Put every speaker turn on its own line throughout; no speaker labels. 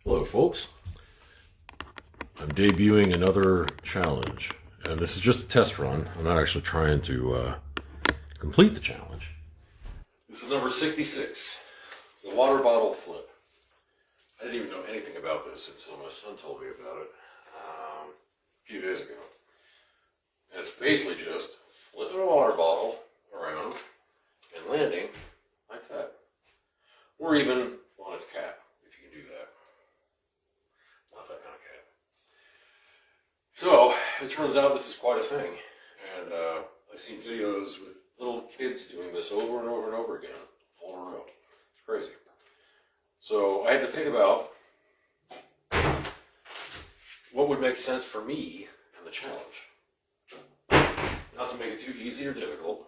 Hello folks, I'm debuting another challenge, and this is just a test run. I'm not actually trying to complete the challenge. This is number 66, it's the water bottle flip. I didn't even know anything about this until my son told me about it a few days ago. And it's basically just flipping a water bottle around and landing like that. Or even on its cap, if you can do that. Not that kind of cat. So, it turns out this is quite a thing. And I've seen videos with little kids doing this over and over and over again, all in a row. It's crazy. So, I had to think about what would make sense for me and the challenge. Not to make it too easy or difficult,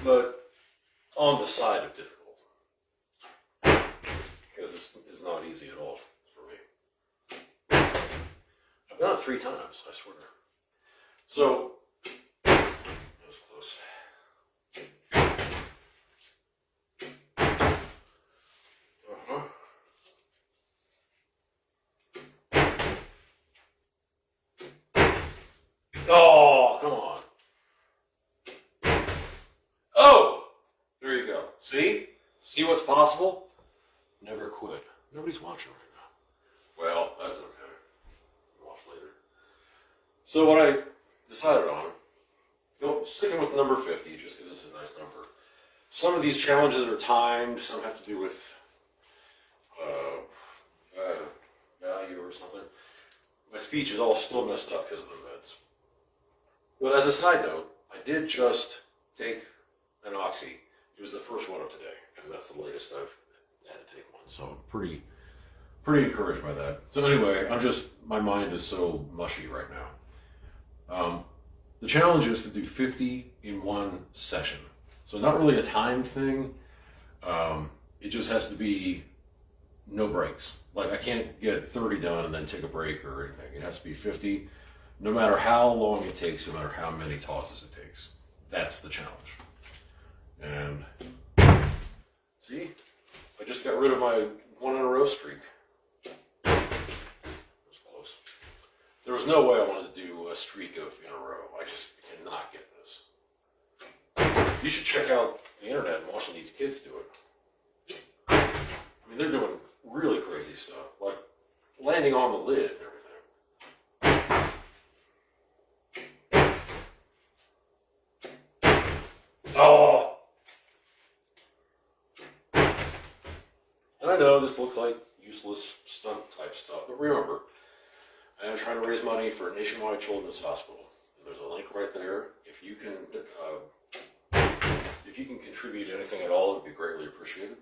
but on the side of difficult. Because this is not easy at all for me. I've done it 3 times, I swear. So, that was close. Oh, come on. Oh! There you go. See? See what's possible? Never quit. Nobody's watching right now. Well, that's okay. I'll watch later. So what I decided on, sticking with number 50, just because it's a nice number. Some of these challenges are timed. Some have to do with value or something. My speech is all still messed up because of the meds. But as a side note, I did just take an Oxy. It was the first one of today, and that's the latest I've had to take one. So I'm pretty encouraged by that. So anyway, my mind is so mushy right now. The challenge is to do 50 in one session. So not really a timed thing. It just has to be no breaks. Like I can't get 30 done and then take a break or anything. It has to be 50. No matter how long it takes, no matter how many tosses it takes. That's the challenge. And see, I just got rid of my 1 in a row streak. That was close. There was no way I wanted to do a streak in a row. I just cannot get this. You should check out the internet and watching these kids do it. I mean, they're doing really crazy stuff, like landing on the lid and everything. Oh! And I know this looks like useless stunt type stuff, but remember, I am trying to raise money for Nationwide Children's Hospital. There's a link right there. If you can contribute anything at all, it would be greatly appreciated.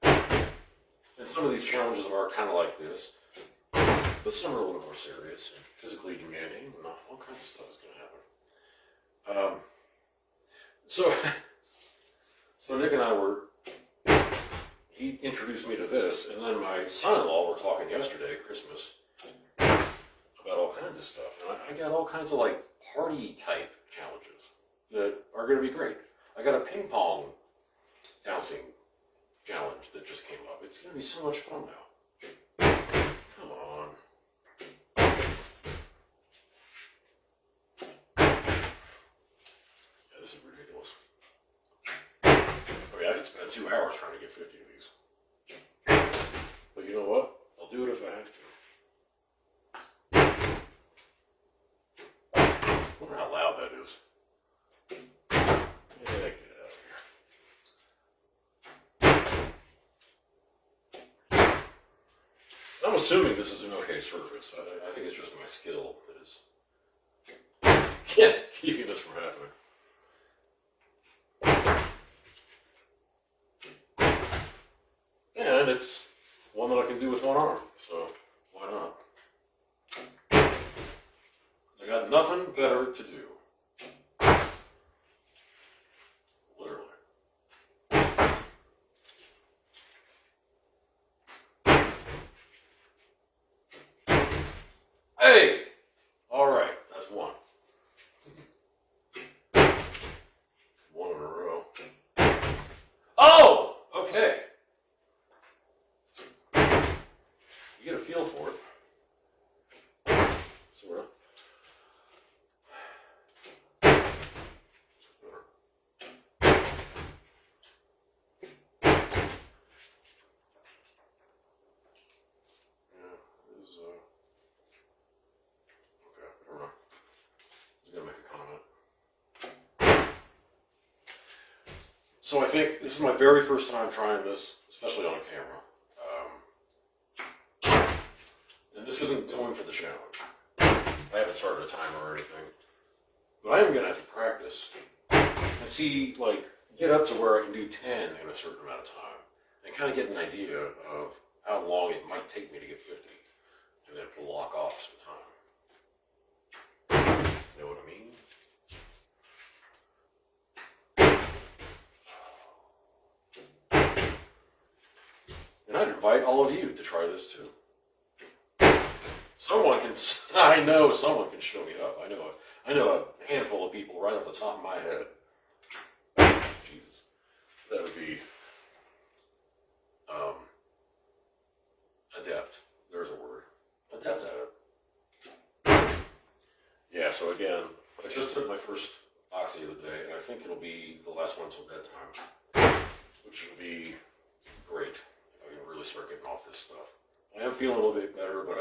And some of these challenges are kind of like this, but some are a little more serious and physically demanding, and all kinds of stuff is going to happen. So Nick and I he introduced me to this, and then my son-in-law were talking yesterday, Christmas, about all kinds of stuff. And I got all kinds of like party-type challenges that are going to be great. I got a ping pong bouncing challenge that just came up. It's going to be so much fun now. Come on. Yeah, this is ridiculous. I mean, I could spend 2 hours trying to get 50 of these. But you know what? I'll do it if I have to. I wonder how loud that is. Yeah, get out of here. I'm assuming this is an okay surface. I think it's just my skill that is keeping this from happening. And it's one that I can do with one arm, so why not? I got nothing better to do. Literally. Hey! Alright, that's one. 1 in a row. So I think this is my very first time trying this, especially on camera. And this isn't going for the challenge. I haven't started a timer or anything. But I am going to have to practice and see, like, get up to where I can do 10 in a certain amount of time. And kind of get an idea of how long it might take me to get 50. And then block off some time. You know what I mean? And I'd invite all of you to try this too. Someone can, I know someone can show me up. I know a handful of people right off the top of my head. Jesus. That would be adept. There's a word. Adept at it. Yeah, so again, I just took my first oxy of the day, and I think it'll be the last one till bedtime, which would be great if I can really start getting off this stuff. I am feeling a little bit better, but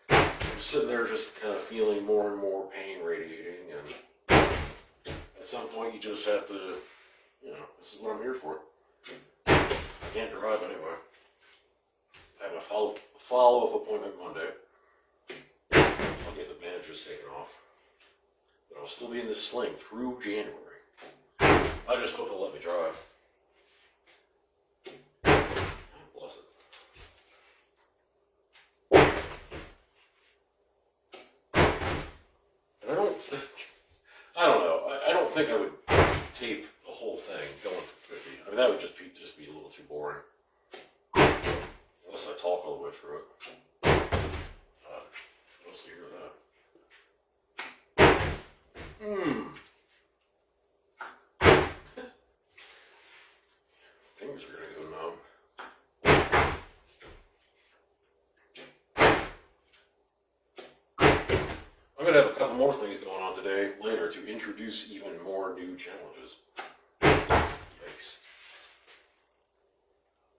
I'm sitting there just kind of feeling more and more pain radiating, and at some point you just have to, you know, this is what I'm here for. I can't drive anyway. I have a follow-up appointment Monday. I'll get the bandages taken off. But I'll still be in this sling through January. I just hope they'll let me drive. Bless it. And I don't know. I don't think I would tape the whole thing going for 50. I mean, that would just be a little too boring. Unless I talk all the way through it. Mostly hear that. Fingers are gonna go numb. I'm gonna have a couple more things going on today later to introduce even more new challenges. Yikes.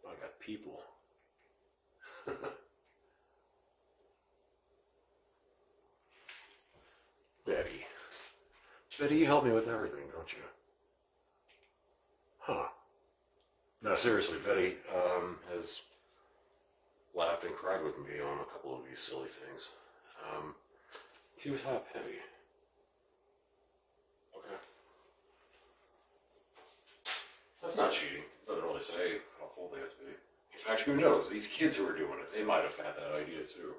I got people. Betty, you help me with everything, don't you? Huh. No, seriously, Betty has laughed and cried with me on a couple of these silly things. Too top heavy. Okay. That's not cheating. It doesn't really say how full they have to be. In fact, who knows? These kids who are doing it, they might have had that idea too.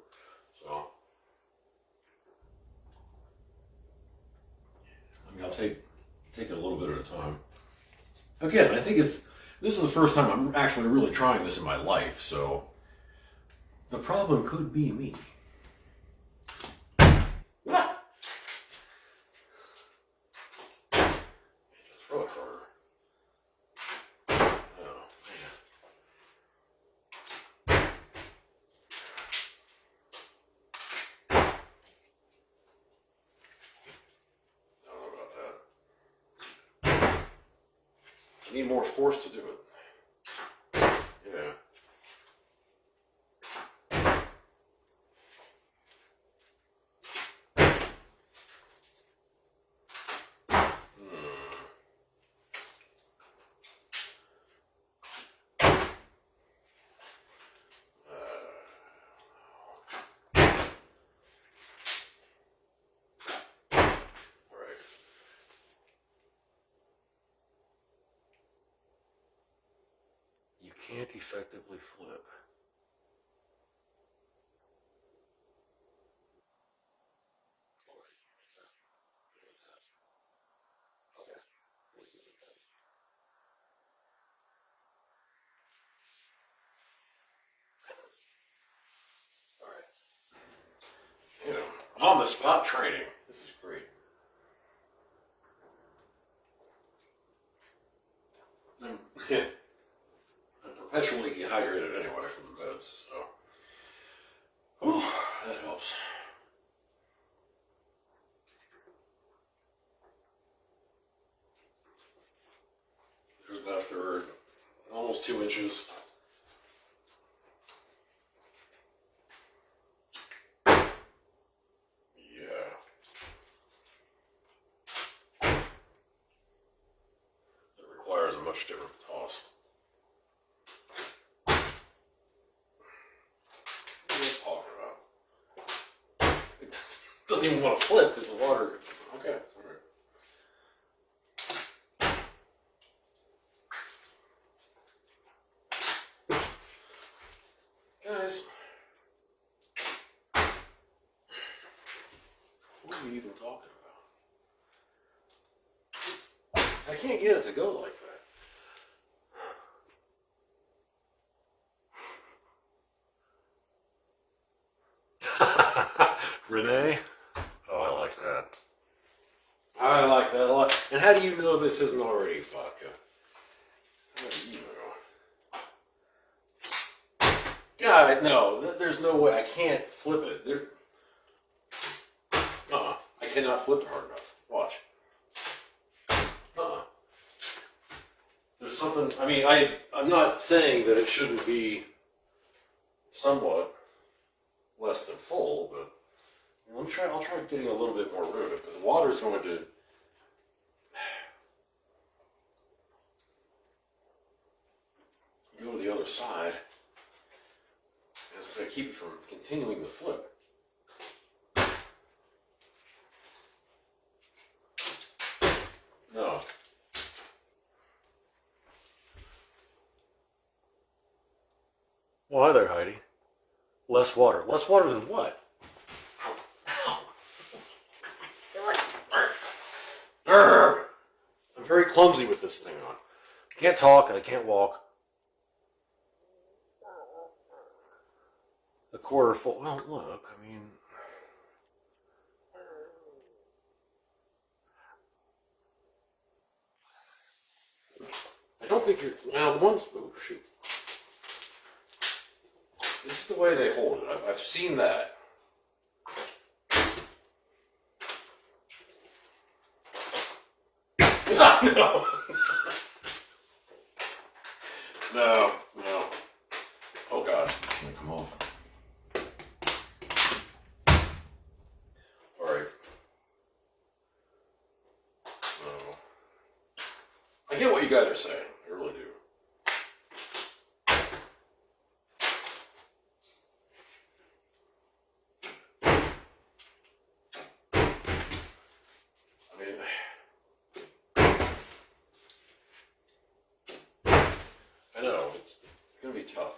So, I mean, I'll take it a little bit at a time. Again, I think this is the first time I'm actually really trying this in my life, so the problem could be me. Throw it harder. Oh, man. I don't know about that. I need more force to do it. Yeah. Can't effectively flip. All right. You know, on the spot training. This is great. I'm perpetually dehydrated anyway from the beds, so that helps. There's about a third, almost 2 inches. is a much different toss. What are you talking about? It doesn't even want to flip because the water. Okay, all right. Guys, what are we even talking about? I can't get it to go like that. Renee? Oh, I like that. I like that a lot. And how do you know this isn't already vodka? How do you know? God, no. There's no way. I can't flip it. I cannot flip it hard enough. Watch. There's something. I mean, I'm not saying that it shouldn't be somewhat less than full, but I'll try getting a little bit more rid of it. But the water's going to go to the other side. And it's going to keep it from continuing the flip. No. Well, hi there, Heidi. Less water. Less water than what? I'm very clumsy with this thing on. I can't talk and I can't walk. A quarter full. Well, look, I mean. I don't think you're. Now, the ones. Oh, shoot. This is the way they hold it. I've seen that. No. No. Oh gosh, it's gonna come off. Alright. No. I get what you guys are saying. I really do. I know, it's going to be tough.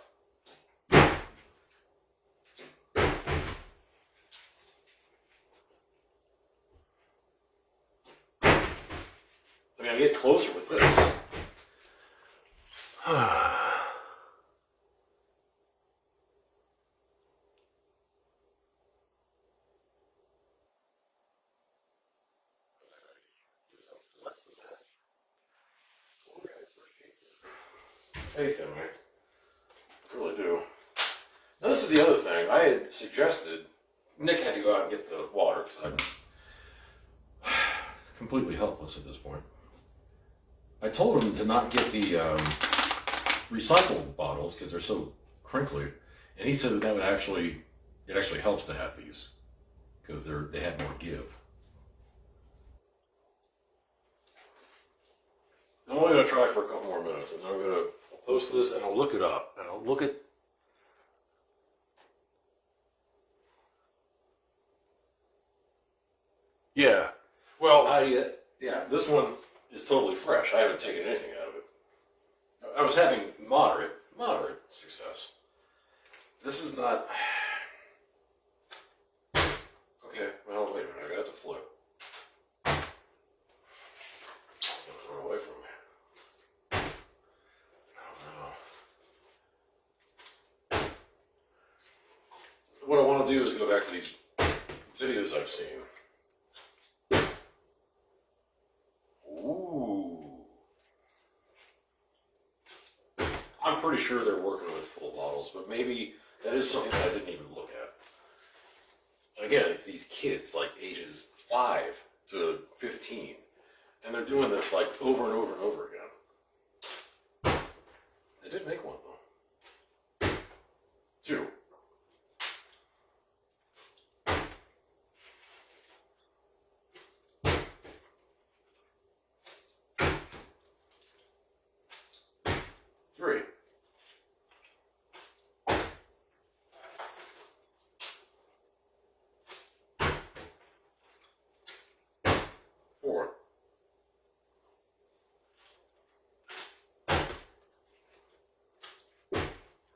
I mean, I get closer with this. Faith in me. I really do. Now, this is the other thing. I had suggested, Nick had to go out and get the water because I'm completely helpless at this point. I told him to not get the recycled bottles because they're so crinkly, and he said that would actually helps to have these because they have more give. I'm only going to try for a couple more minutes, and then I'm going to post this, and I'll look it up, and I'll look at. Yeah. Well, how do you? Yeah, this one is totally fresh. I haven't taken anything out of it. I was having moderate success. This is not. Okay. Well, wait a minute. I got to flip. Run away from me. What I want to do is go back to these videos I've seen. Ooh. I'm pretty sure they're working with full bottles, but maybe that is something that I didn't even look at. And again, it's these kids, like ages 5 to 15, and they're doing this like over and over and over again. I did make one though. 2.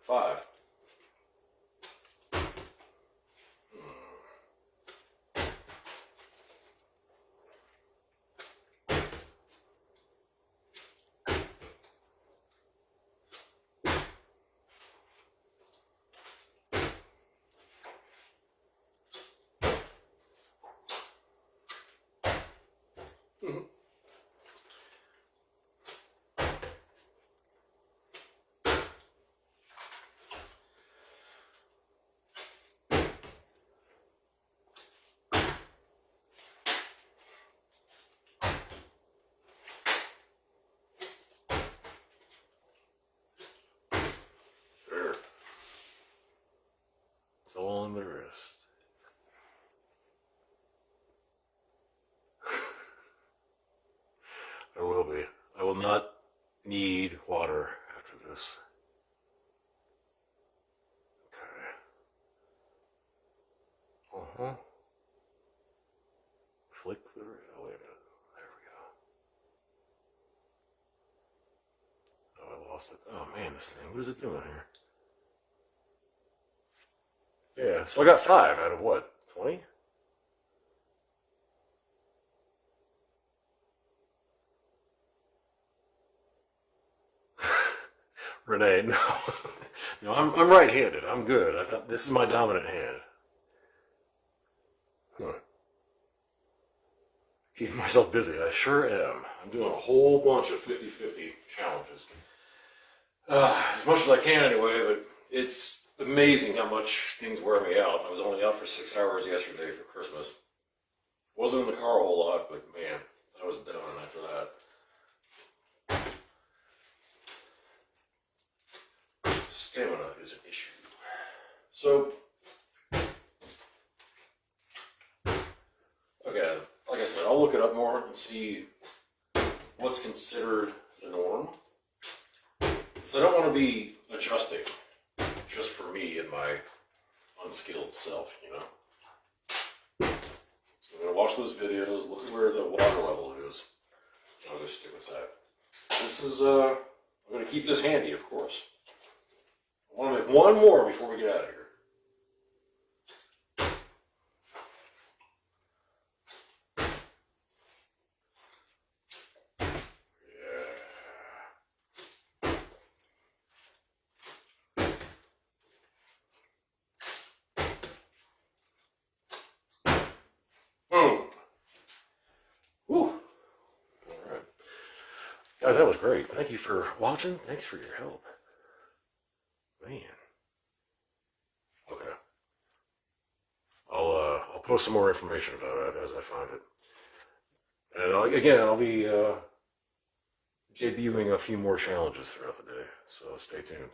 5. There. It's all on the wrist. I will be. I will not need water after this. Okay. Uh-huh. Flick the... Oh, wait a minute. There we go. Oh, I lost it. Oh, man, this thing. What is it doing here? Yeah, so I got 5 out of what? 20? Renee, no. No, I'm right-handed. I'm good. This is my dominant hand. Huh. Keeping myself busy. I sure am. I'm doing a whole bunch of 50-50 challenges. As much as I can anyway, but it's amazing how much things wear me out. I was only out for 6 hours yesterday for Christmas. Wasn't in the car a whole lot, but man, I was done after that. Stamina is an issue. So, okay, like I said, I'll look it up more and see what's considered the norm. Because I don't want to be adjusting just for me and my unskilled self, you know? So I'm going to watch those videos, look at where the water level is, and I'll just stick with that. This is, I'm going to keep this handy, of course. I want to make one more before we get out of here. Guys, that was great. Thank you for watching. Thanks for your help. Man. Okay. I'll post some more information about it as I find it. And I'll be debuting a few more challenges throughout the day, so stay tuned.